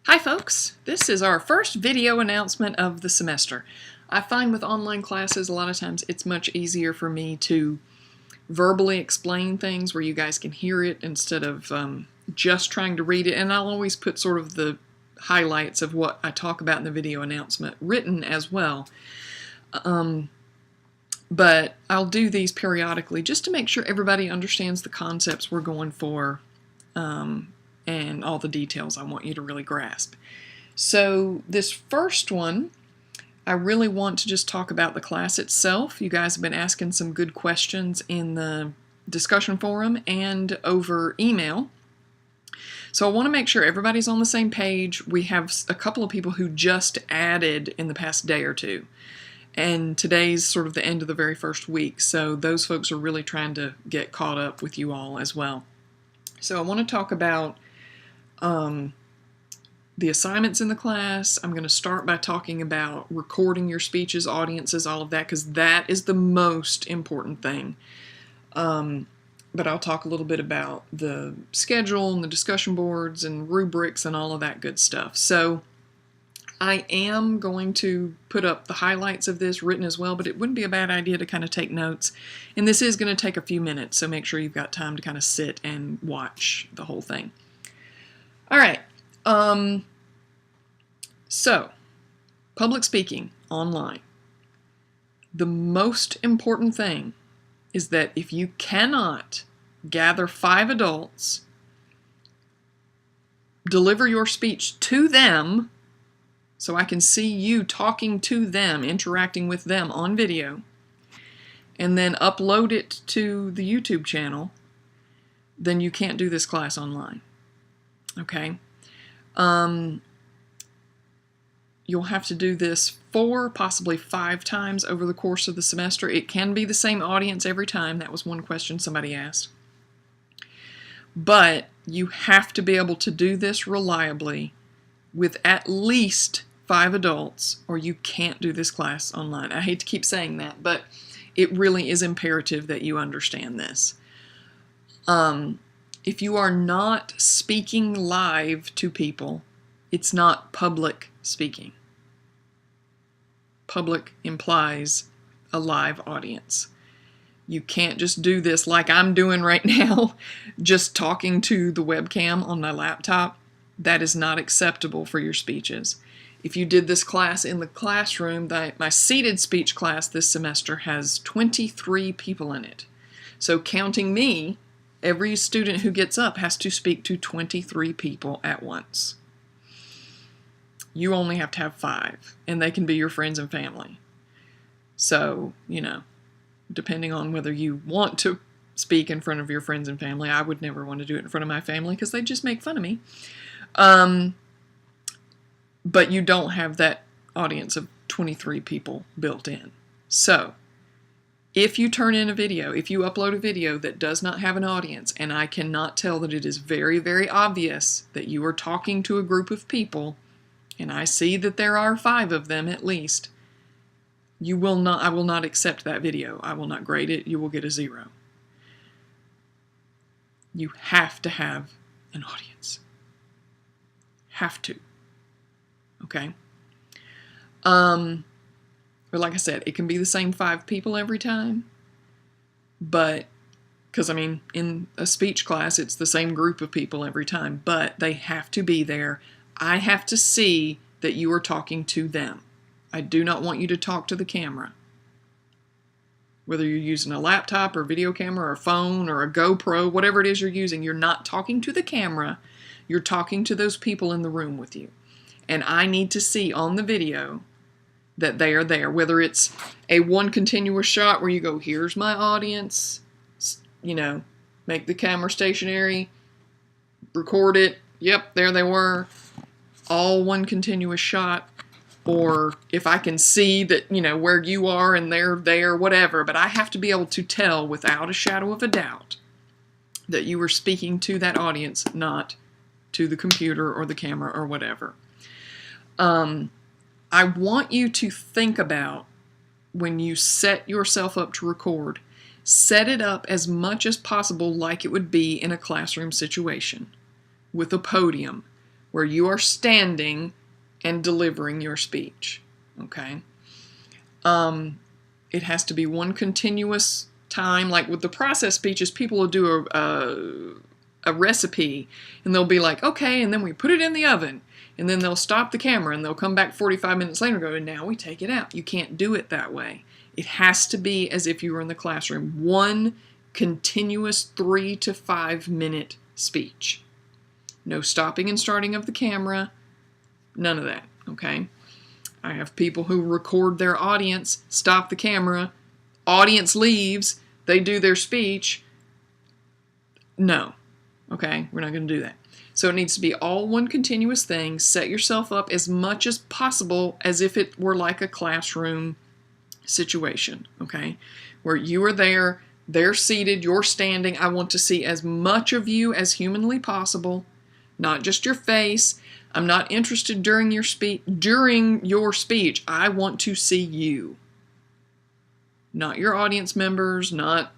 Hi folks, this is our first video announcement of the semester. I find with online classes a lot of times it's much easier for me to verbally explain things where you guys can hear it instead of just trying to read it, and I'll always put sort of the highlights of what I talk about in the video announcement written as well. But I'll do these periodically just to make sure everybody understands the concepts we're going for and all the details I want you to really grasp. So this first one, I really want to just talk about the class itself. You guys have been asking some good questions in the discussion forum and over email. So I want to make sure everybody's on the same page. We have a couple of people who just added in the past day or two. And today's sort of the end of the very first week. So those folks are really trying to get caught up with you all as well. So I want to talk about the assignments in the class. I'm going to start by talking about recording your speeches, audiences, all of that, because that is the most important thing. But I'll talk a little bit about the schedule and the discussion boards and rubrics and all of that good stuff. So I am going to put up the highlights of this written as well, but it wouldn't be a bad idea to kind of take notes. And this is going to take a few minutes, so make sure you've got time to kind of sit and watch the whole thing. All right. So, public speaking online. The most important thing is that if you cannot gather 5 adults, deliver your speech to them, so I can see you talking to them, interacting with them on video, and then upload it to the YouTube channel, then you can't do this class online. Okay? You'll have to do this 4, possibly 5 times over the course of the semester. It can be the same audience every time. That was one question somebody asked. But you have to be able to do this reliably with at least 5 adults, or you can't do this class online. I hate to keep saying that, but it really is imperative that you understand this. If you are not speaking live to people, it's not public speaking. Public implies a live audience. You can't just do this like I'm doing right now, just talking to the webcam on my laptop. That is not acceptable for your speeches. If you did this class in the classroom, my seated speech class this semester has 23 people in it. So counting me, every student who gets up has to speak to 23 people at once. You only have to have 5, and they can be your friends and family. So, depending on whether you want to speak in front of your friends and family, I would never want to do it in front of my family because they just make fun of me. But you don't have that audience of 23 people built in. So, if you turn in a video, if you upload a video that does not have an audience, and I cannot tell that it is very, very obvious that you are talking to a group of people, and I see that there are 5 of them at least, I will not accept that video. I will not grade it. You will get a 0. You have to have an audience. Have to. Okay? But like I said, it can be the same 5 people every time, but, because in a speech class, it's the same group of people every time, but they have to be there. I have to see that you are talking to them. I do not want you to talk to the camera. Whether you're using a laptop or video camera or a phone or a GoPro, whatever it is you're using, you're not talking to the camera. You're talking to those people in the room with you. And I need to see on the video that they are there. Whether it's a one continuous shot where you go, here's my audience, make the camera stationary, record it, yep, there they were, all one continuous shot, or if I can see that, where you are and they're there, whatever, but I have to be able to tell without a shadow of a doubt that you were speaking to that audience, not to the computer or the camera or whatever. I want you to think about when you set yourself up to record, set it up as much as possible like it would be in a classroom situation with a podium where you are standing and delivering your speech. Okay? It has to be one continuous time. Like with the process speeches, people will do a recipe and they'll be like, okay, and then we put it in the oven, and then they'll stop the camera and they'll come back 45 minutes later and go, and now we take it out. You can't do it that way. It has to be as if you were in the classroom. One continuous 3 to 5 minute speech. No stopping and starting of the camera. None of that, okay? I have people who record their audience, stop the camera, audience leaves, they do their speech. No, okay? We're not going to do that. So it needs to be all one continuous thing. Set yourself up as much as possible as if it were like a classroom situation, okay? Where you are there, they're seated, you're standing. I want to see as much of you as humanly possible, not just your face. I'm not interested during your speech. I want to see you. Not your audience members, not,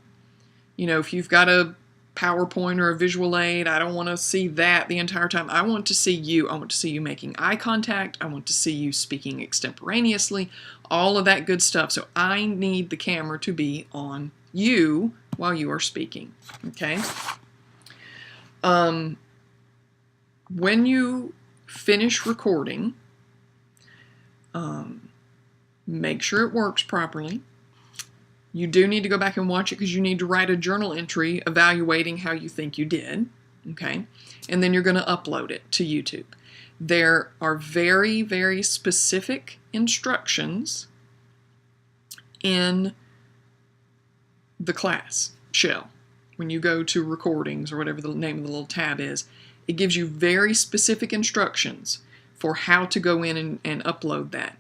if you've got a PowerPoint or a visual aid, I don't want to see that the entire time. I want to see you. I want to see you making eye contact. I want to see you speaking extemporaneously, all of that good stuff. So I need the camera to be on you while you are speaking, okay? When you finish recording, make sure it works properly. You do need to go back and watch it because you need to write a journal entry evaluating how you think you did, okay? And then you're going to upload it to YouTube. There are very, very specific instructions in the class shell. When you go to recordings or whatever the name of the little tab is, it gives you very specific instructions for how to go in and upload that.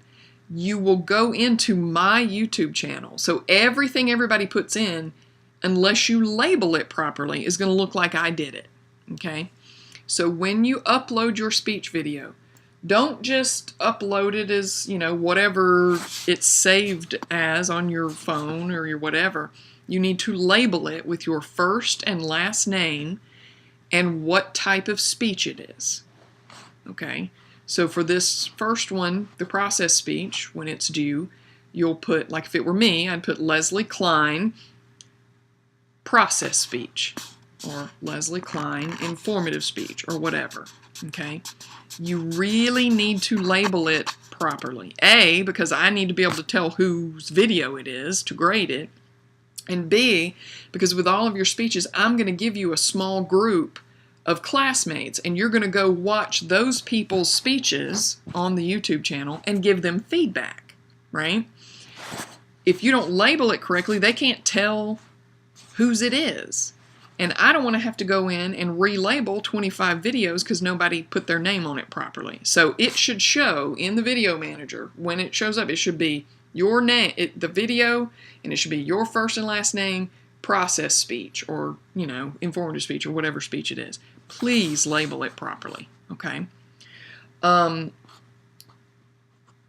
You will go into my YouTube channel. So everything everybody puts in, unless you label it properly, is going to look like I did it. Okay? So when you upload your speech video, don't just upload it as, whatever it's saved as on your phone or your whatever. You need to label it with your first and last name and what type of speech it is. Okay? So for this first one, the process speech, when it's due, you'll put, like if it were me, I'd put Leslie Klein process speech, or Leslie Klein informative speech, or whatever, okay? You really need to label it properly. A, because I need to be able to tell whose video it is to grade it, and B, because with all of your speeches, I'm going to give you a small group of classmates, and you're going to go watch those people's speeches on the YouTube channel and give them feedback, right? If you don't label it correctly, they can't tell whose it is. And I don't want to have to go in and relabel 25 videos because nobody put their name on it properly. So it should show in the video manager, when it shows up, it should be your name, the video, and it should be your first and last name, process speech, or, informative speech, or whatever speech it is. Please label it properly, okay? And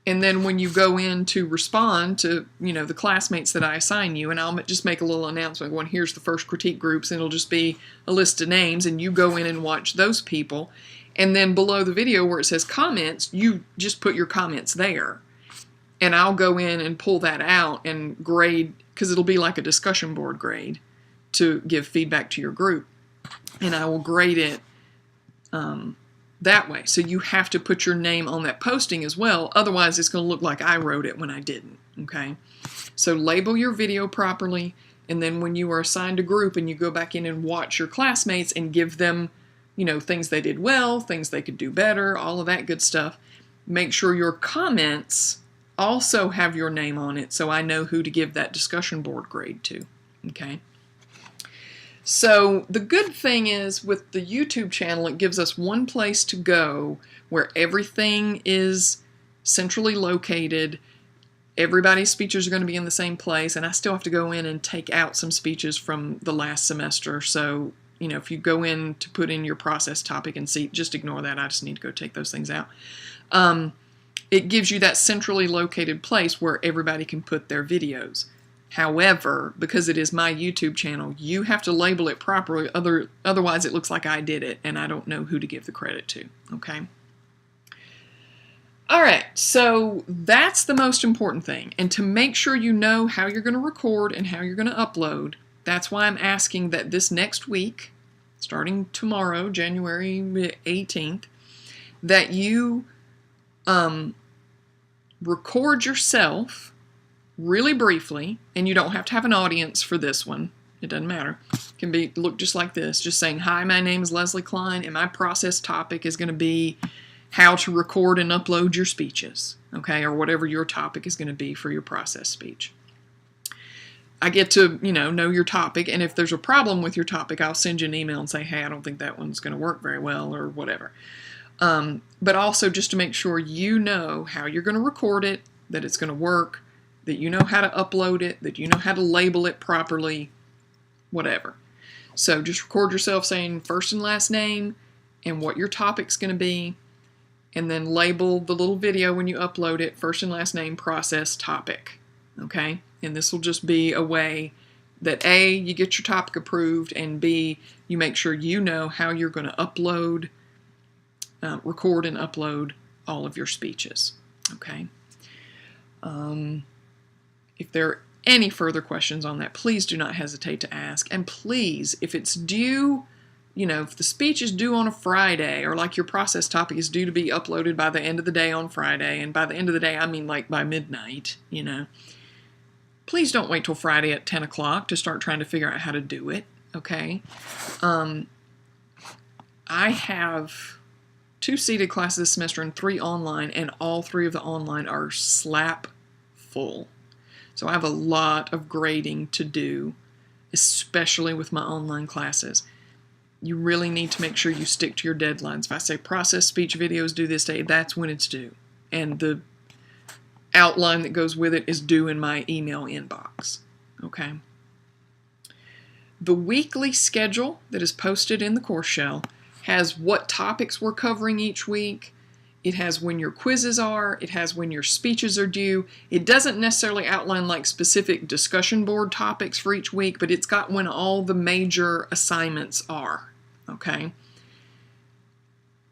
then when you go in to respond to, the classmates that I assign you, and I'll just make a little announcement going, here's the first critique groups, and it'll just be a list of names, and you go in and watch those people. And then below the video where it says comments, you just put your comments there. And I'll go in and pull that out and grade, because it'll be like a discussion board grade to give feedback to your group. And I will grade it that way. So you have to put your name on that posting as well. Otherwise, it's going to look like I wrote it when I didn't. Okay? So label your video properly. And then when you are assigned a group and you go back in and watch your classmates and give them, things they did well, things they could do better, all of that good stuff, make sure your comments also have your name on it so I know who to give that discussion board grade to. Okay? So the good thing is with the YouTube channel, it gives us one place to go where everything is centrally located. Everybody's speeches are going to be in the same place, and I still have to go in and take out some speeches from the last semester. So, if you go in to put in your process topic and see, just ignore that. I just need to go take those things out. It gives you that centrally located place where everybody can put their videos. However, because it is my YouTube channel, you have to label it properly. Otherwise, it looks like I did it, and I don't know who to give the credit to. Okay? All right, so that's the most important thing. And to make sure you know how you're going to record and how you're going to upload, that's why I'm asking that this next week, starting tomorrow, January 18th, that you record yourself really briefly, and you don't have to have an audience for this one. It doesn't matter. It can look just like this, just saying, "Hi, my name is Leslie Klein, and my process topic is going to be how to record and upload your speeches," okay, or whatever your topic is going to be for your process speech. I get to, know your topic, and if there's a problem with your topic, I'll send you an email and say, "Hey, I don't think that one's going to work very well," or whatever. But also just to make sure you know how you're going to record it, that it's going to work, that you know how to upload it, that you know how to label it properly, whatever. So just record yourself saying first and last name and what your topic's going to be, and then label the little video when you upload it, first and last name, process, topic, okay? And this will just be a way that A, you get your topic approved, and B, you make sure you know how you're going to upload, record and upload all of your speeches, okay? If there are any further questions on that, please do not hesitate to ask. And please, if it's due, if the speech is due on a Friday, or like your process topic is due to be uploaded by the end of the day on Friday, and by the end of the day, I mean like by midnight, please don't wait till Friday at 10 o'clock to start trying to figure out how to do it, okay? I have 2 seated classes this semester and 3 online, and all 3 of the online are slap full. So I have a lot of grading to do, especially with my online classes. You really need to make sure you stick to your deadlines. If I say process speech videos due this day, that's when it's due. And the outline that goes with it is due in my email inbox. Okay? The weekly schedule that is posted in the course shell has what topics we're covering each week. It has when your quizzes are. It has when your speeches are due. It doesn't necessarily outline like specific discussion board topics for each week, but it's got when all the major assignments are, okay?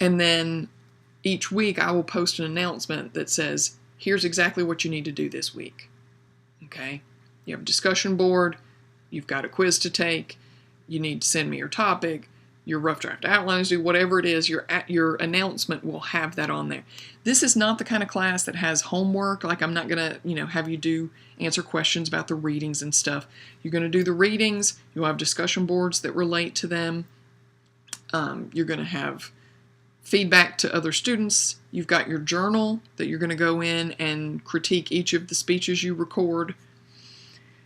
And then each week I will post an announcement that says, here's exactly what you need to do this week, okay? You have a discussion board. You've got a quiz to take. You need to send me your topic. Your rough draft outlines, do whatever it is, your announcement will have that on there. This is not the kind of class that has homework. Like, I'm not going to, have you answer questions about the readings and stuff. You're going to do the readings. You'll have discussion boards that relate to them. You're going to have feedback to other students. You've got your journal that you're going to go in and critique each of the speeches you record.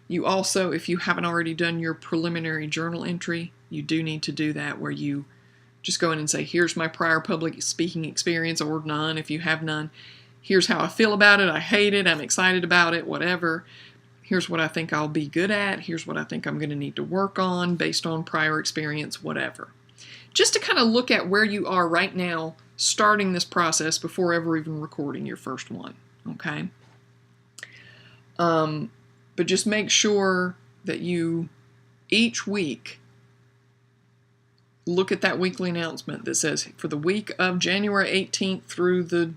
You also, if you haven't already done your preliminary journal entry, you do need to do that, where you just go in and say, here's my prior public speaking experience, or none if you have none. Here's how I feel about it. I hate it. I'm excited about it, whatever. Here's what I think I'll be good at. Here's what I think I'm going to need to work on based on prior experience, whatever. Just to kind of look at where you are right now, starting this process before ever even recording your first one, okay? But just make sure that you, each week, look at that weekly announcement that says, for the week of January 18th through the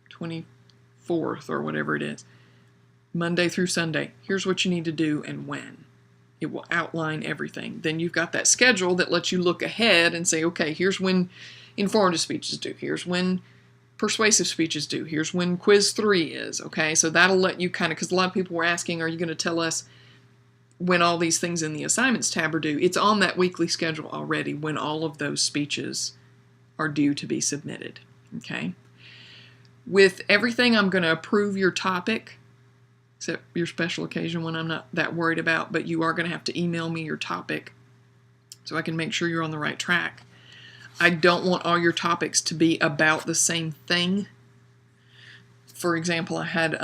24th, or whatever it is, Monday through Sunday, here's what you need to do and when. It will outline everything. Then you've got that schedule that lets you look ahead and say, okay, here's when informative speech is due. Here's when persuasive speech is due. Here's when quiz 3 is, okay? So that'll let you kind of, because a lot of people were asking, are you going to tell us when all these things in the assignments tab are due? It's on that weekly schedule already when all of those speeches are due to be submitted, okay? With everything, I'm going to approve your topic, except your special occasion one I'm not that worried about, but you are going to have to email me your topic so I can make sure you're on the right track. I don't want all your topics to be about the same thing. For example, I had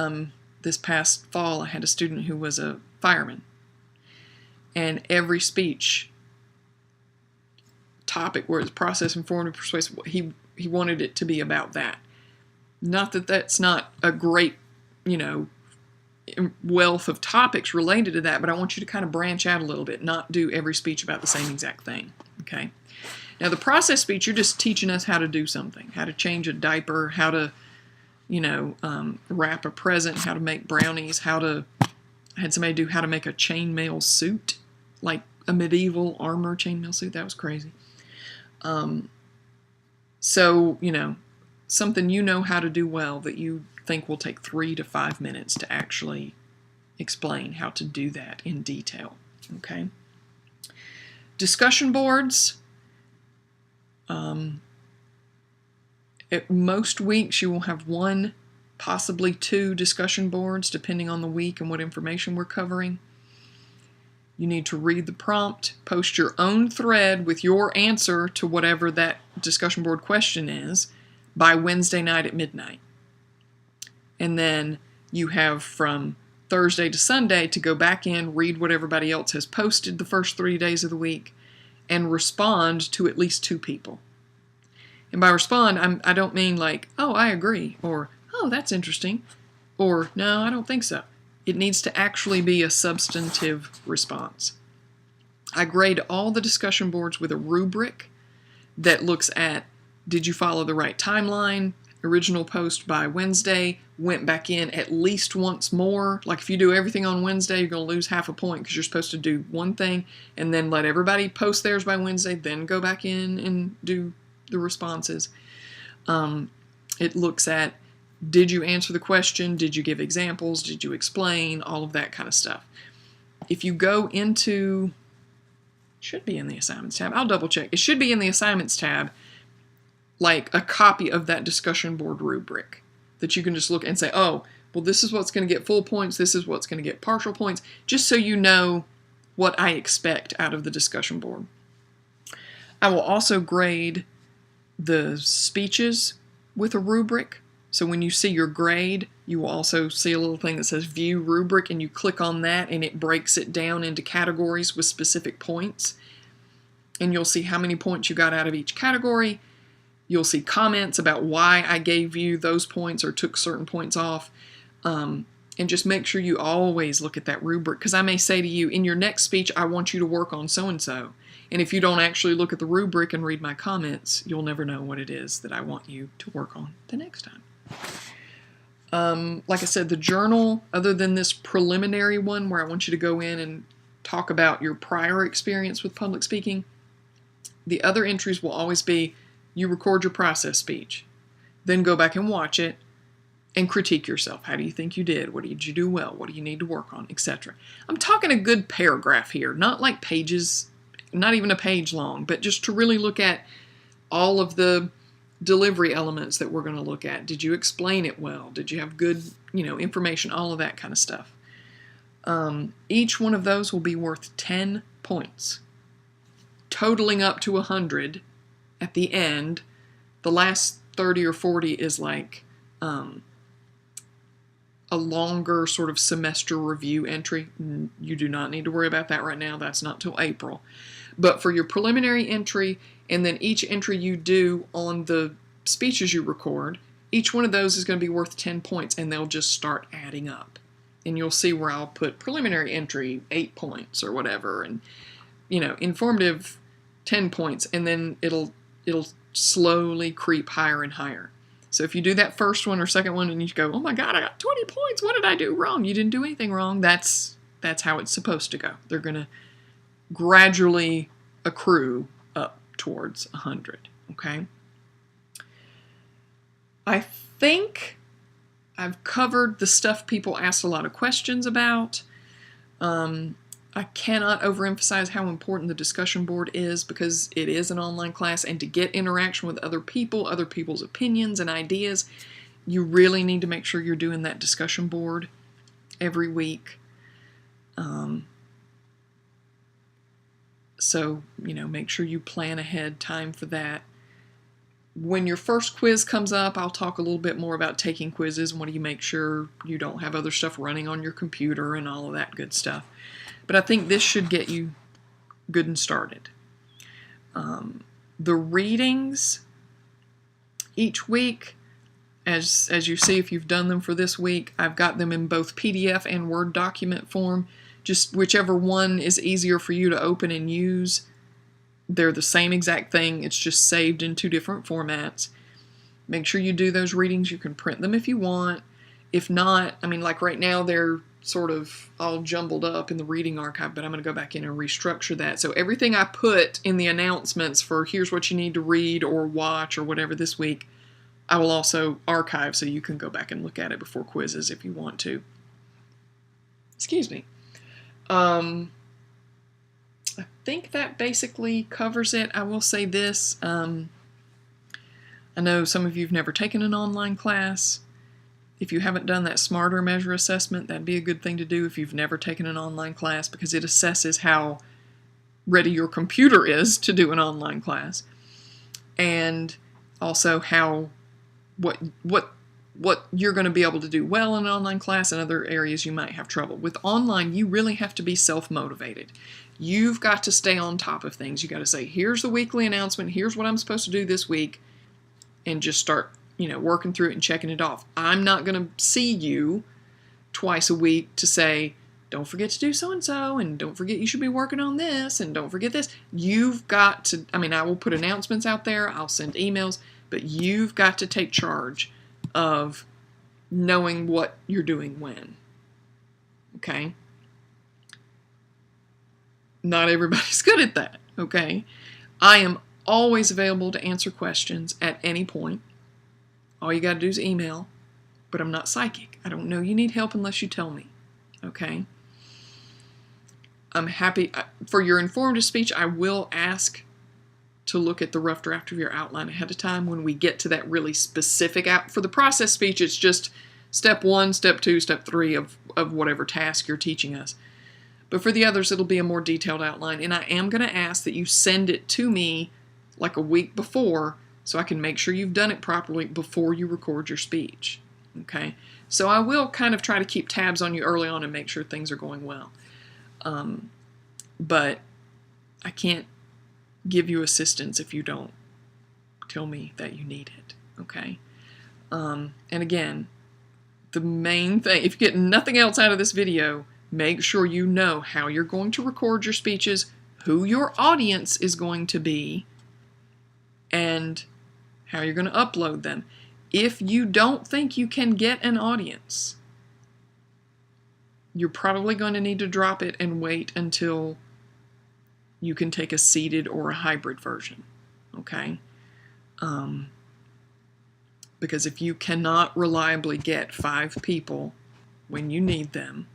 this past fall, I had a student who was a fireman, and every speech topic where it's process, informative, persuasive, he wanted it to be about that. Not that that's not a great, wealth of topics related to that, but I want you to kind of branch out a little bit, not do every speech about the same exact thing, okay? Now, the process speech, you're just teaching us how to do something, how to change a diaper, how to, wrap a present, how to make brownies, I had somebody do how to make a chainmail suit, like a medieval armor chainmail suit. That was crazy. So, something how to do well that you think will take 3 to 5 minutes to actually explain how to do that in detail. Okay. Discussion boards. At most weeks, you will have 1, possibly 2 discussion boards, depending on the week and what information we're covering. You need to read the prompt, post your own thread with your answer to whatever that discussion board question is by Wednesday night at midnight. And then you have from Thursday to Sunday to go back in, read what everybody else has posted the first 3 days of the week, and respond to at least 2 people. And by respond, I don't mean like, oh, I agree, or, oh, that's interesting, or, no, I don't think so. It needs to actually be a substantive response. I grade all the discussion boards with a rubric that looks at, did you follow the right timeline? Original post by Wednesday, went back in at least once more. Like if you do everything on Wednesday, you're going to lose half a point because you're supposed to do one thing and then let everybody post theirs by Wednesday, then go back in and do the responses. It looks at, did you answer the question? Did you give examples? Did you explain? All of that kind of stuff. If you go into, should be in the assignments tab. I'll double check. It should be in the assignments tab, like a copy of that discussion board rubric that you can just look and say, oh, well, this is what's going to get full points. This is what's going to get partial points, just so you know what I expect out of the discussion board. I will also grade the speeches with a rubric. So when you see your grade, you will also see a little thing that says View Rubric, and you click on that, and it breaks it down into categories with specific points. And you'll see how many points you got out of each category. You'll see comments about why I gave you those points or took certain points off. And just make sure you always look at that rubric, because I may say to you, in your next speech, I want you to work on so-and-so. And if you don't actually look at the rubric and read my comments, you'll never know what it is that I want you to work on the next time. Like I said, the journal, other than this preliminary one where I want you to go in and talk about your prior experience with public speaking, the other entries will always be, you record your process speech, then go back and watch it and critique yourself. How do you think you did? What did you do well? What do you need to work on, etc. I'm talking a good paragraph here, not like pages, not even a page long, but just to really look at all of the delivery elements that we're going to look at. Did you explain it well? Did you have good, information? All of that kind of stuff. Each one of those will be worth 10 points, totaling up to 100 at the end. The last 30 or 40 is like a longer sort of semester review entry. You do not need to worry about that right now. That's not till April. But for your preliminary entry, and then each entry you do on the speeches you record, each one of those is going to be worth 10 points, and they'll just start adding up. And you'll see where I'll put preliminary entry 8 points or whatever, and informative 10 points, and then it'll slowly creep higher and higher. So if you do that first one or second one and you go, oh my God, I got 20 points. What did I do wrong? You didn't do anything wrong. That's how it's supposed to go. They're going to gradually accrue up towards 100. Okay. I think I've covered the stuff people ask a lot of questions about. I cannot overemphasize how important the discussion board is, because it is an online class, and to get interaction with other people, other people's opinions and ideas, you really need to make sure you're doing that discussion board every week. So, make sure you plan ahead time for that. When your first quiz comes up, I'll talk a little bit more about taking quizzes and what do you make sure you don't have other stuff running on your computer and all of that good stuff. But I think this should get you good and started. The readings each week, as you see if you've done them for this week, I've got them in both PDF and Word document form. Just whichever one is easier for you to open and use. They're the same exact thing. It's just saved in 2 different formats. Make sure you do those readings. You can print them if you want. If not, I mean, like right now they're sort of all jumbled up in the reading archive, but I'm going to go back in and restructure that. So everything I put in the announcements for here's what you need to read or watch or whatever this week, I will also archive so you can go back and look at it before quizzes if you want to. Excuse me. I think that basically covers it. I will say this. I know some of you have never taken an online class. If you haven't done that Smarter Measure assessment, that'd be a good thing to do if you've never taken an online class, because it assesses how ready your computer is to do an online class, and also how what you're going to be able to do well in an online class and other areas you might have trouble. With online, you really have to be self-motivated. You've got to stay on top of things. You got to say, here's the weekly announcement, here's what I'm supposed to do this week, and just start, working through it and checking it off. I'm not going to see you twice a week to say, don't forget to do so-and-so, and don't forget you should be working on this, and don't forget this. You've got to, I will put announcements out there, I'll send emails, but you've got to take charge of knowing what you're doing when. Okay? Not everybody's good at that, okay? I am always available to answer questions at any point. All you got to do is email, but I'm not psychic. I don't know you need help unless you tell me, okay? I'm happy. For your informative speech, I will ask to look at the rough draft of your outline ahead of time when we get to that really specific for the process speech. It's just step 1, step 2, step 3 of whatever task you're teaching us. But for the others, it'll be a more detailed outline. And I am going to ask that you send it to me like a week before so I can make sure you've done it properly before you record your speech. Okay? So I will kind of try to keep tabs on you early on and make sure things are going well. But I can't give you assistance if you don't tell me that you need it. Okay? And again, the main thing, if you get nothing else out of this video, make sure you know how you're going to record your speeches, who your audience is going to be, and how you're going to upload them. If you don't think you can get an audience, you're probably going to need to drop it and wait until you can take a seated or a hybrid version, okay? Because if you cannot reliably get 5 people when you need them,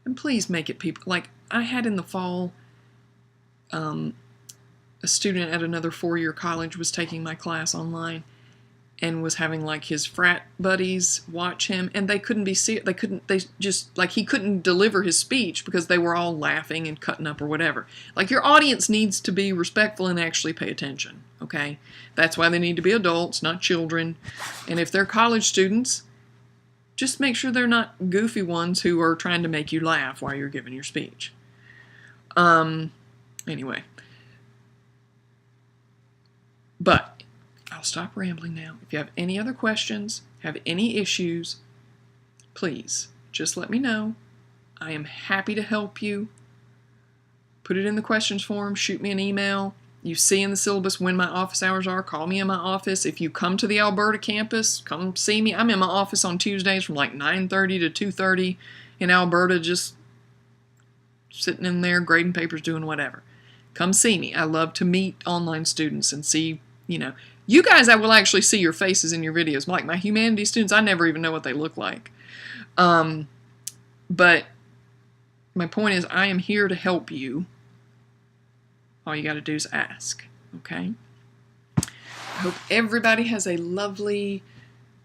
and please make it people, like I had in the fall, a student at another 4-year college was taking my class online and was having like his frat buddies watch him, and they couldn't be he couldn't deliver his speech because they were all laughing and cutting up or whatever. Like, your audience needs to be respectful and actually pay attention, okay? That's why they need to be adults, not children. And if they're college students, just make sure they're not goofy ones who are trying to make you laugh while you're giving your speech. Anyway. But I'll stop rambling now. If you have any other questions, have any issues, please just let me know. I am happy to help you. Put it in the questions form. Shoot me an email. You see in the syllabus when my office hours are. Call me in my office. If you come to the Alberta campus, come see me. I'm in my office on Tuesdays from like 9:30 to 2:30 in Alberta, just sitting in there grading papers, doing whatever. Come see me. I love to meet online students and see, you guys, I will actually see your faces in your videos. Like my humanities students, I never even know what they look like. But my point is, I am here to help you. All you got to do is ask, okay? I hope everybody has a lovely,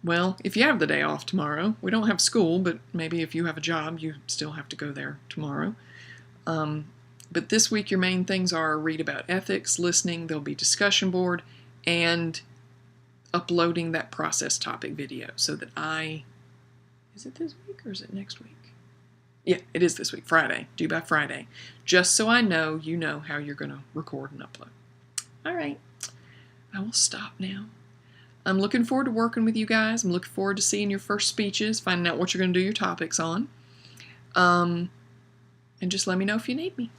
well, if you have the day off tomorrow, we don't have school, but maybe if you have a job, you still have to go there tomorrow. But this week, your main things are read about ethics, listening, there'll be discussion board, and uploading that process topic video so that is it this week or is it next week? Yeah, it is this week, Friday, due by Friday, just so I know you know how you're going to record and upload. All right, I will stop now. I'm looking forward to working with you guys. I'm looking forward to seeing your first speeches, finding out what you're going to do your topics on. And just let me know if you need me.